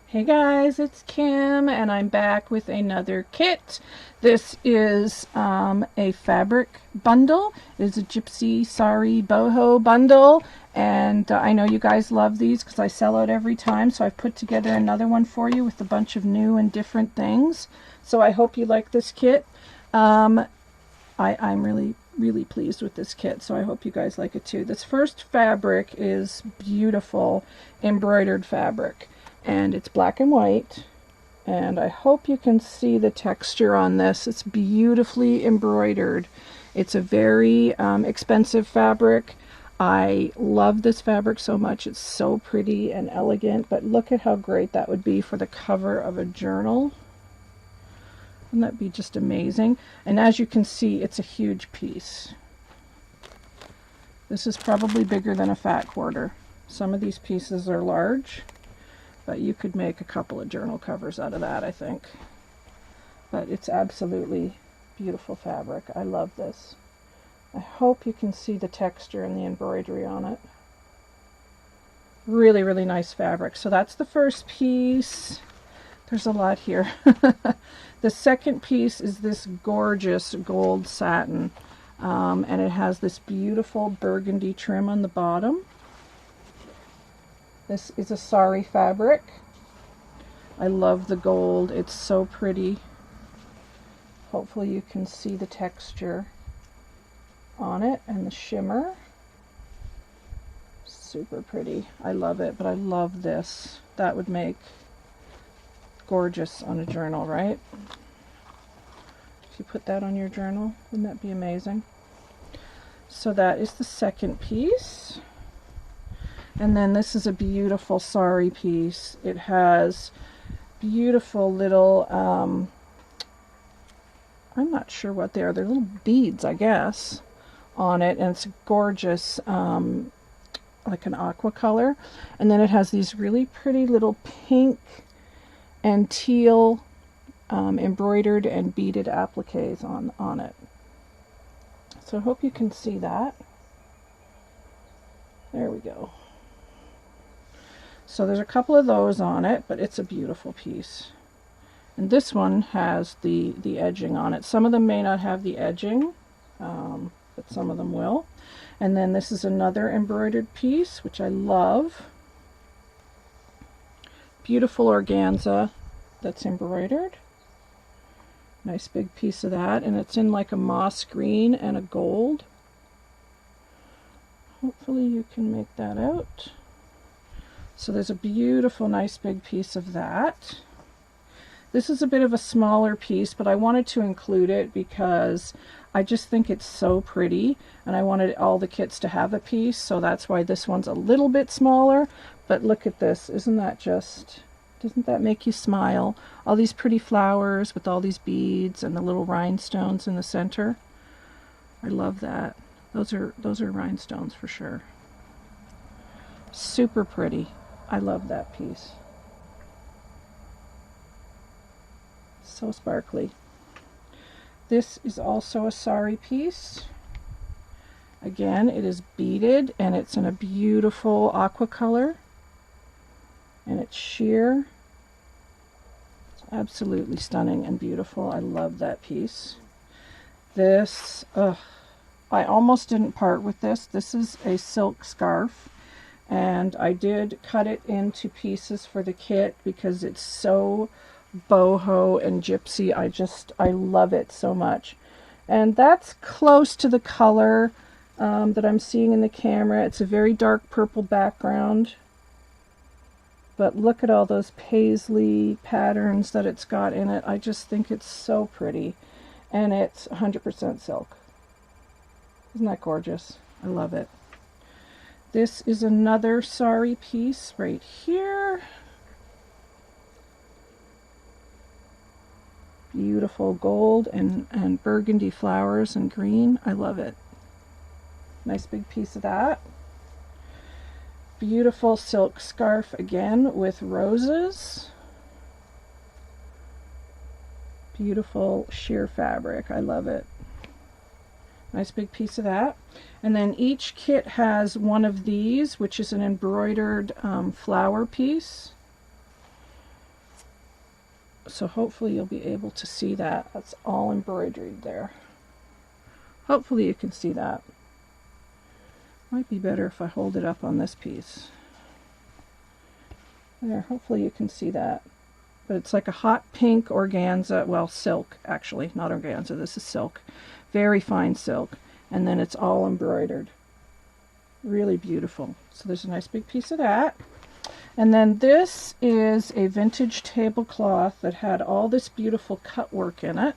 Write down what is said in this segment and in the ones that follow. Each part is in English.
Hey guys, it's Kim and I'm back with another kit. This is a fabric bundle. It is a Gypsy Sari Boho bundle, and I know you guys love these because I sell out every time, so I've put together another one for you with a bunch of new and different things. So I hope you like this kit. I'm really pleased with this kit, so I hope you guys like it too. This first fabric is beautiful embroidered fabric, and it's black and white, and I hope you can see the texture on this. It's beautifully embroidered. It's a very expensive fabric. I love this fabric so much. It's so pretty and elegant, but look at how great that would be for the cover of a journal. Wouldn't that be just amazing? And as you can see, it's a huge piece. This is probably bigger than a fat quarter. Some of these pieces are large, but you could make a couple of journal covers out of that, I think. But it's absolutely beautiful fabric. I love this. I hope you can see the texture and the embroidery on it. Really, really nice fabric. So that's the first piece. There's a lot here. The second piece is this gorgeous gold satin, and it has this beautiful burgundy trim on the bottom. This is a sari fabric. I love the gold. It's so pretty. Hopefully you can see the texture on it and the shimmer. Super pretty. I love it, but I love this. That would make gorgeous on a journal, right? If you put that on your journal, wouldn't that be amazing? So that is the second piece. And then this is a beautiful sari piece. It has beautiful little, I'm not sure what they are. They're little beads, I guess, on it. And it's gorgeous, like an aqua color. And then it has these really pretty little pink and teal embroidered and beaded appliques on it. So I hope you can see that. There we go. So there's a couple of those on it, but it's a beautiful piece. And this one has the edging on it. Some of them may not have the edging, but some of them will. And then this is another embroidered piece, which I love. Beautiful organza that's embroidered. Nice big piece of that, and it's in like a moss green and a gold. Hopefully you can make that out. So there's a beautiful, nice big piece of that. This is a bit of a smaller piece, but I wanted to include it because I just think it's so pretty, and I wanted all the kits to have a piece, so that's why this one's a little bit smaller. But look at this. Isn't that just, doesn't that make you smile? All these pretty flowers with all these beads and the little rhinestones in the center. I love that. Those are rhinestones for sure. Super pretty. I love that piece. So sparkly. This is also a sari piece. Again, it is beaded and it's in a beautiful aqua color. And it's sheer. It's absolutely stunning and beautiful. I love that piece. This, I almost didn't part with this. This is a silk scarf. And I did cut it into pieces for the kit because it's so boho and gypsy. I love it so much. And that's close to the color that I'm seeing in the camera. It's a very dark purple background. But look at all those paisley patterns that it's got in it. I just think it's so pretty. And it's 100% silk. Isn't that gorgeous? I love it. This is another sari piece right here. Beautiful gold and burgundy flowers and green. I love it. Nice big piece of that. Beautiful silk scarf again with roses. Beautiful sheer fabric. I love it. Nice big piece of that. And then each kit has one of these, which is an embroidered flower piece. So hopefully you'll be able to see that. That's all embroidered there. Hopefully you can see that. Might be better if I hold it up on this piece. There, hopefully you can see that. But it's like a hot pink organza, well, silk actually, not organza, this is silk. Very fine silk. And then it's all embroidered. Really beautiful. So there's a nice big piece of that. And then this is a vintage tablecloth that had all this beautiful cut work in it.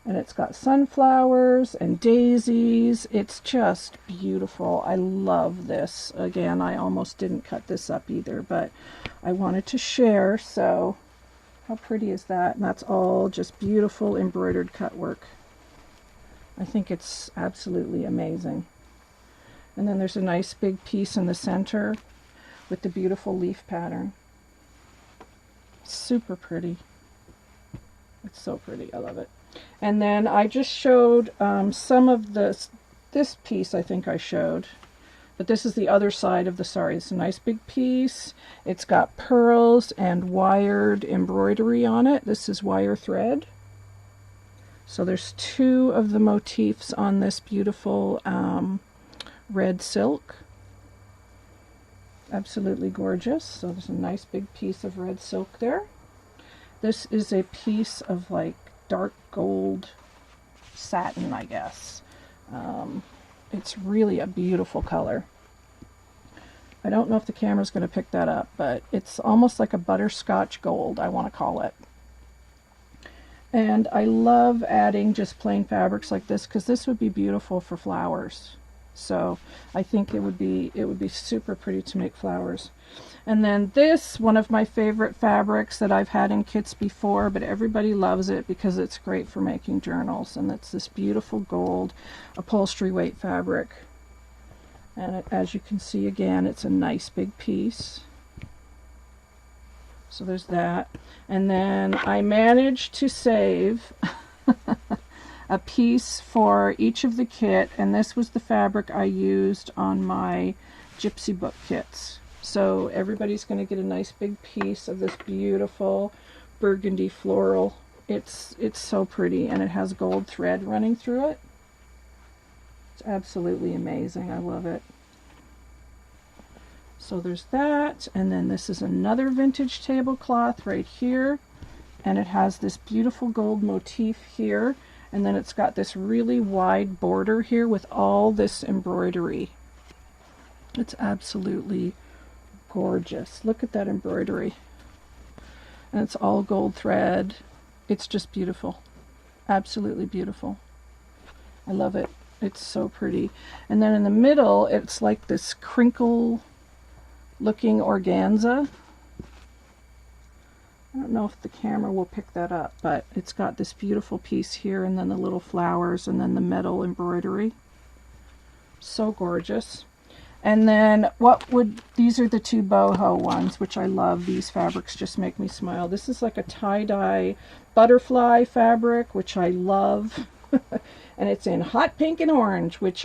And it's got sunflowers and daisies. It's just beautiful. I love this. Again, I almost didn't cut this up either, but I wanted to share. So how pretty is that? And that's all just beautiful embroidered cut work. I think it's absolutely amazing. And then there's a nice big piece in the center with the beautiful leaf pattern. Super pretty. It's so pretty. I love it. And then I just showed some of this piece I think I showed. But this is the other side of the sari. It's a nice big piece. It's got pearls and wired embroidery on it. This is wire thread. So there's two of the motifs on this beautiful red silk. Absolutely gorgeous. So there's a nice big piece of red silk there. This is a piece of like dark gold satin, I guess. It's really a beautiful color. I don't know if the camera's going to pick that up, but it's almost like a butterscotch gold, I want to call it. And I love adding just plain fabrics like this because this would be beautiful for flowers. So I think it would be super pretty to make flowers. And then this, one of my favorite fabrics that I've had in kits before, but everybody loves it because it's great for making journals. And it's this beautiful gold upholstery weight fabric. And as you can see, again, it's a nice big piece. So there's that. And then I managed to save a piece for each of the kit, and this was the fabric I used on my Gypsy book kits. So everybody's going to get a nice big piece of this beautiful burgundy floral. It's so pretty, and it has gold thread running through it. It's absolutely amazing. I love it. So there's that, and then this is another vintage tablecloth right here, and it has this beautiful gold motif here, and then it's got this really wide border here with all this embroidery. It's absolutely gorgeous. Look at that embroidery. And it's all gold thread. It's just beautiful. Absolutely beautiful. I love it. It's so pretty. And then in the middle, it's like this crinkle looking organza. I don't know if the camera will pick that up, but it's got this beautiful piece here, and then the little flowers, and then the metal embroidery. So gorgeous. And then these are the two boho ones, which I love. These fabrics just make me smile. This is like a tie-dye butterfly fabric, which I love. And it's in hot pink and orange, which,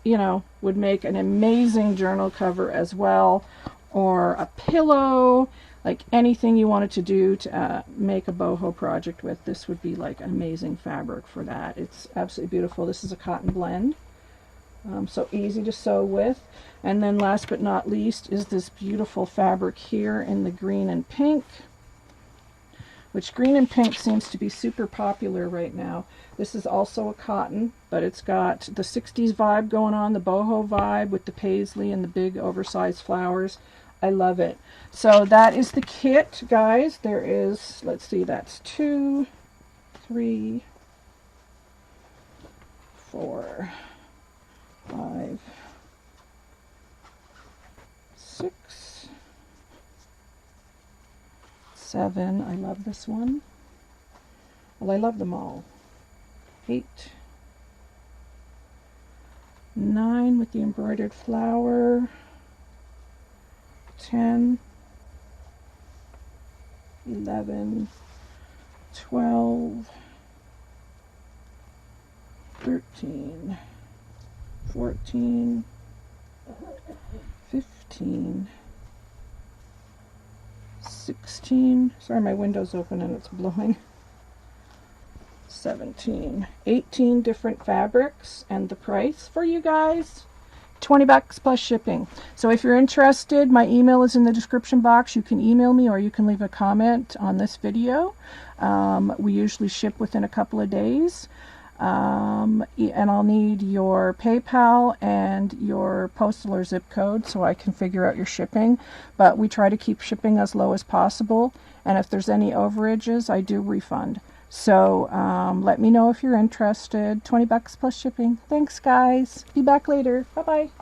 you know, would make an amazing journal cover as well, or a pillow, like anything you wanted to do to make a boho project with. This would be like an amazing fabric for that. It's absolutely beautiful. This is a cotton blend, so easy to sew with. And then last but not least is this beautiful fabric here in the green and pink, which green and pink seems to be super popular right now. This is also a cotton, but it's got the 60s vibe going on, the boho vibe with the paisley and the big oversized flowers. I love it. So that is the kit, guys. There is, let's see, that's 2, 3, 4, 5, 6, 7. I love this one. Well, I love them all. 8, 9 with the embroidered flower. 10, 11, 12, 13, 14, 15, 16, sorry my window's open and it's blowing, 17, 18 different fabrics, and the price for you guys, $20 plus shipping. So if you're interested, my email is in the description box. You can email me or you can leave a comment on this video. We usually ship within a couple of days. And I'll need your PayPal and your postal or zip code so I can figure out your shipping. But we try to keep shipping as low as possible, and if there's any overages, I do refund. So let me know if you're interested. $20 plus shipping. Thanks, guys. Be back later. Bye-bye.